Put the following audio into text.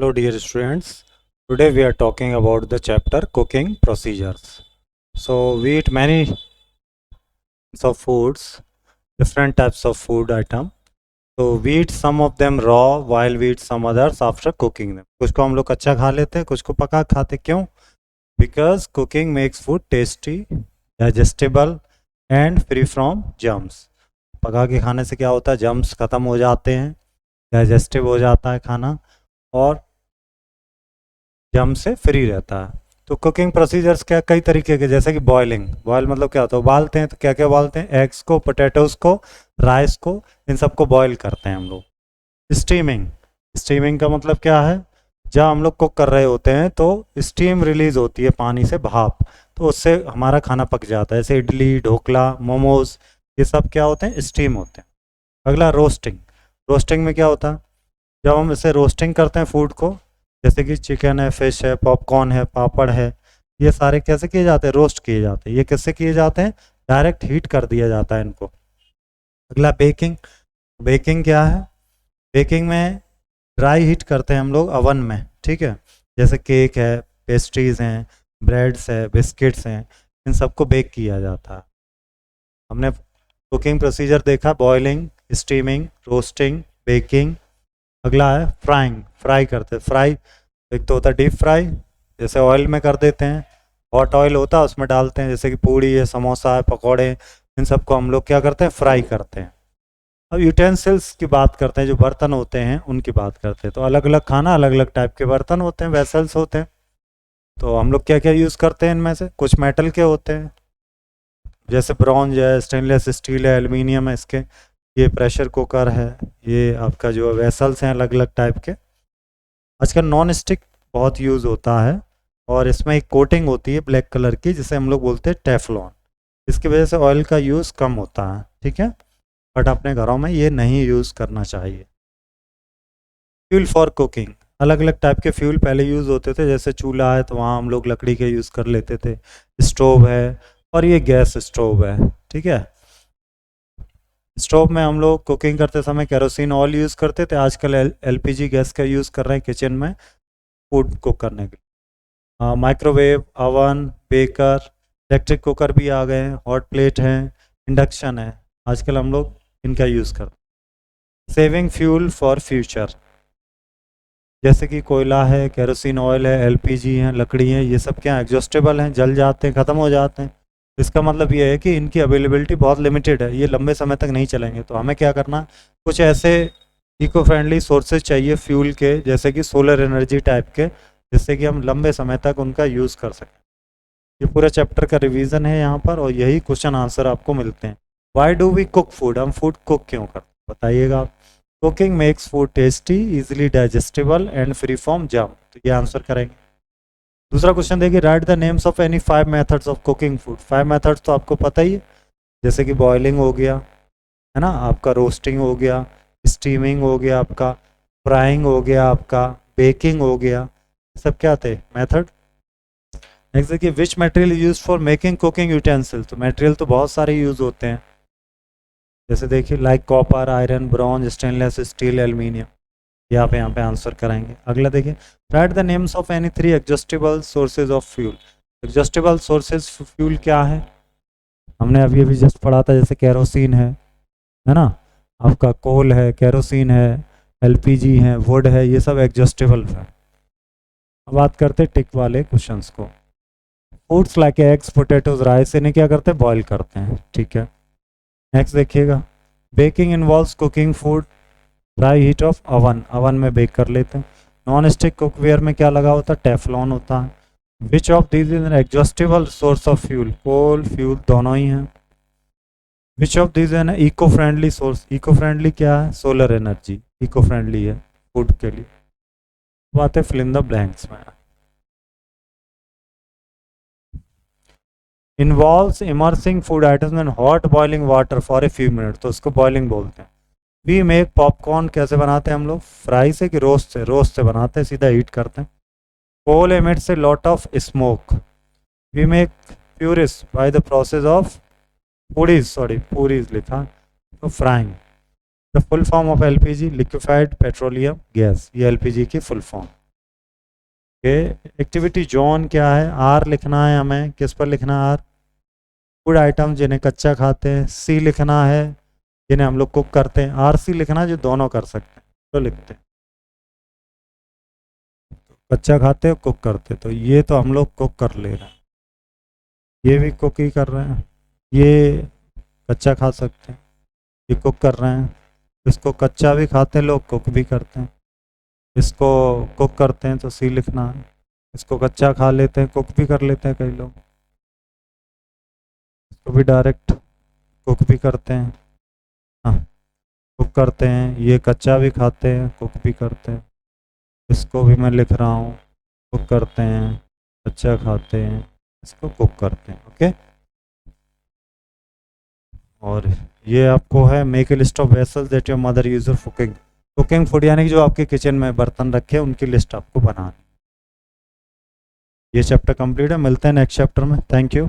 Hello dear students, today we are talking about the chapter cooking procedures. So we eat many types of foods, different types of food item. So we eat some of them raw while we eat some others after cooking them. कुछ को हम लोग कच्चा खा लेते हैं, कुछ को पका खाते क्यों? Because cooking makes food tasty, digestible and free from germs. पका के खाने से क्या होता है, जर्म्स ख़त्म हो जाते हैं, डाइजेस्टिव हो जाता है खाना और जम से फ्री रहता है। तो कुकिंग प्रोसीजर्स क्या कई तरीके के, जैसे कि बॉयलिंग, बॉयल मतलब क्या होता है, उबालते हैं। तो क्या क्या उबालते हैं, एग्स को, पोटैटोज़ को, राइस को, इन सबको बॉयल करते हैं हम लोग। स्टीमिंग, स्टीमिंग का मतलब क्या है, जब हम लोग कुक कर रहे होते हैं तो स्टीम रिलीज होती है पानी से, भाप, तो उससे हमारा खाना पक जाता है। जैसे इडली, ढोकला, मोमोज, ये सब क्या होते हैं, स्टीम होते हैं। अगला रोस्टिंग, रोस्टिंग में क्या होता है, जब हम इसे रोस्टिंग करते हैं फूड को, जैसे कि चिकन है, फिश है, पॉपकॉर्न है, पापड़ है, ये सारे कैसे किए जाते हैं, रोस्ट किए जाते हैं। ये किससे किए जाते हैं, डायरेक्ट हीट कर दिया जाता है इनको। अगला बेकिंग, बेकिंग क्या है, बेकिंग में ड्राई हीट करते हैं हम लोग अवन में, ठीक है। जैसे केक है, पेस्ट्रीज हैं, ब्रेड्स है, बिस्किट्स हैं, इन सबको बेक किया जाता है। हमने कुकिंग प्रोसीजर देखा, बॉइलिंग, स्टीमिंग, रोस्टिंग, बेकिंग। अगला है फ्राइंग, फ्राई करते हैं। फ्राई एक तो होता है डीप फ्राई, जैसे ऑयल में कर देते हैं, हॉट ऑयल होता है उसमें डालते हैं, जैसे कि पूड़ी है, समोसा है, पकौड़े, इन सबको हम लोग क्या करते हैं, फ्राई करते हैं। अब यूटेंसिल्स की बात करते हैं, जो बर्तन होते हैं उनकी बात करते हैं। तो अलग अलग खाना, अलग अलग टाइप के बर्तन होते हैं, वेसल्स होते हैं। तो हम लोग क्या क्या यूज़ करते हैं, इनमें से कुछ मेटल के होते हैं, जैसे ब्रॉन्ज है, स्टेनलेस स्टील है, एल्युमिनियम है इसके, ये प्रेशर कुकर है, ये आपका जो वेसल्स हैं अलग अलग टाइप के। आजकल नॉन स्टिक बहुत यूज़ होता है और इसमें एक कोटिंग होती है ब्लैक कलर की, जिसे हम लोग बोलते हैं टेफलॉन। इसकी वजह से ऑयल का यूज़ कम होता है, ठीक है, बट अपने घरों में ये नहीं यूज़ करना चाहिए। फ्यूल फॉर कुकिंग, अलग अलग टाइप के फ्यूल पहले यूज़ होते थे, जैसे चूल्हा है तो वहाँ हम लोग लकड़ी के यूज़ कर लेते थे, स्टोव है और ये गैस स्टोव है, ठीक है। स्टोव में हम लोग कुकिंग करते समय केरोसिन ऑयल यूज़ करते थे, आजकल एलपीजी गैस का यूज़ कर रहे हैं किचन में फूड कुक करने के लिए। Microwave, oven, baker, electric cooker भी आ गए हैं, हॉट प्लेट हैं, इंडक्शन है, आजकल हम लोग इनका यूज़ करते हैं। सेविंग फ्यूल फॉर फ्यूचर, जैसे कि कोयला है, केरोसिन ऑयल है, एलपीजी हैं, लकड़ी हैं, ये सब क्या एग्जॉस्टेबल हैं, जल जाते हैं, ख़त्म हो जाते हैं। इसका मतलब ये है कि इनकी अवेलेबिलिटी बहुत लिमिटेड है, ये लंबे समय तक नहीं चलेंगे। तो हमें क्या करना, कुछ ऐसे इको फ्रेंडली सोर्सेज चाहिए फ्यूल के, जैसे कि सोलर एनर्जी टाइप के, जिससे कि हम लंबे समय तक उनका यूज़ कर सकें। ये पूरा चैप्टर का रिवीजन है यहाँ पर, और यही क्वेश्चन आंसर आपको मिलते हैं। Why do we cook food, हम फूड कुक क्यों करते हैं, बताइएगा। Cooking makes food tasty, easily digestible and free from germ, तो ये आंसर करेंगे। दूसरा क्वेश्चन देखिए, write the names of any 5 methods of cooking food. 5 methods तो आपको पता ही है, जैसे कि बॉइलिंग हो गया, है ना, आपका रोस्टिंग हो गया, स्टीमिंग हो गया, आपका फ्राइंग हो गया, आपका बेकिंग हो गया, सब क्या थे मेथड। नेक्स्ट देखिए, which material use for making cooking utensil. तो मटेरियल तो बहुत सारे यूज होते हैं, जैसे देखिए like copper, iron, bronze, stainless steel, aluminium, ये आप यहाँ पे आंसर कराएंगे। अगला देखिए, write the names of any 3 exhaustible sources of fuel. Exhaustible sources fuel क्या है, हमने अभी अभी जस्ट पढ़ा था, जैसे केरोसिन है ना, आपका कोल है, केरोसिन है, एलपीजी है, वुड है, ये सब एग्जॉस्टेबल है। अब बात करते हैं टिक वाले क्वेश्चंस को। Foods like eggs, potatoes, rice, इन्हें क्या करते हैं, बॉईल करते हैं, ठीक है। नेक्स्ट देखिएगा, baking involves cooking food dry heat of oven, oven में बेक कर लेते हैं। नॉन स्टिक कुकवेयर में क्या लगा होता है, टेफलॉन होता है। Which of these is an exhaustible source of fuel, coal, fuel दोनों ही हैं। Which of these an eco friendly source, eco friendly क्या है, सोलर एनर्जी इको फ्रेंडली है फूड के लिए। बात है फिल इन द ब्लैंक्स में। Involves immersing food items in hot boiling water for a few minute, तो उसको बॉइलिंग बोलते हैं। वी मेक पॉपकॉर्न, कैसे बनाते हैं हम लोग, फ्राई से कि रोस्ट से, रोस्ट से बनाते हैं, सीधा हीट करते हैं। Coal emits a lot of smoke. We make puris by the process of puris, sorry puris लिखा, तो frying. The full form of LPG, liquefied petroleum gas, ये एलपीजी की फुल फॉर्म। एक्टिविटी जोन क्या है, आर लिखना है हमें, किस पर लिखना है, आर फूड आइटम जिन्हें कच्चा खाते हैं, सी लिखना है जिन्हें हम लोग कुक करते हैं, आर सी लिखना है जो दोनों कर सकते हैं, तो लिखते हैं कच्चा खाते हैं कुक करते हैं। तो ये तो हम लोग कुक कर ले रहे हैं, ये भी कुक ही कर रहे हैं, ये कच्चा खा सकते हैं, ये कुक कर रहे हैं, इसको कच्चा भी खाते हैं लोग, कुक भी करते हैं, इसको कुक करते हैं तो सी लिखना है, इसको कच्चा खा लेते हैं, कुक भी कर लेते हैं कई लोग, इसको भी डायरेक्ट कुक भी करते हैं, हाँ कुक करते हैं, ये कच्चा भी खाते हैं कुक भी करते हैं, इसको भी मैं लिख रहा हूँ, कुक करते हैं, कच्चा खाते हैं, इसको कुक करते हैं। ओके, और ये आपको है make a list of vessels that your mother use for cooking, cooking food यानी कि जो आपके किचन में बर्तन रखे हैं उनकी लिस्ट आपको बनानी। ये चैप्टर कंप्लीट है, मिलते हैं नेक्स्ट चैप्टर में, थैंक यू।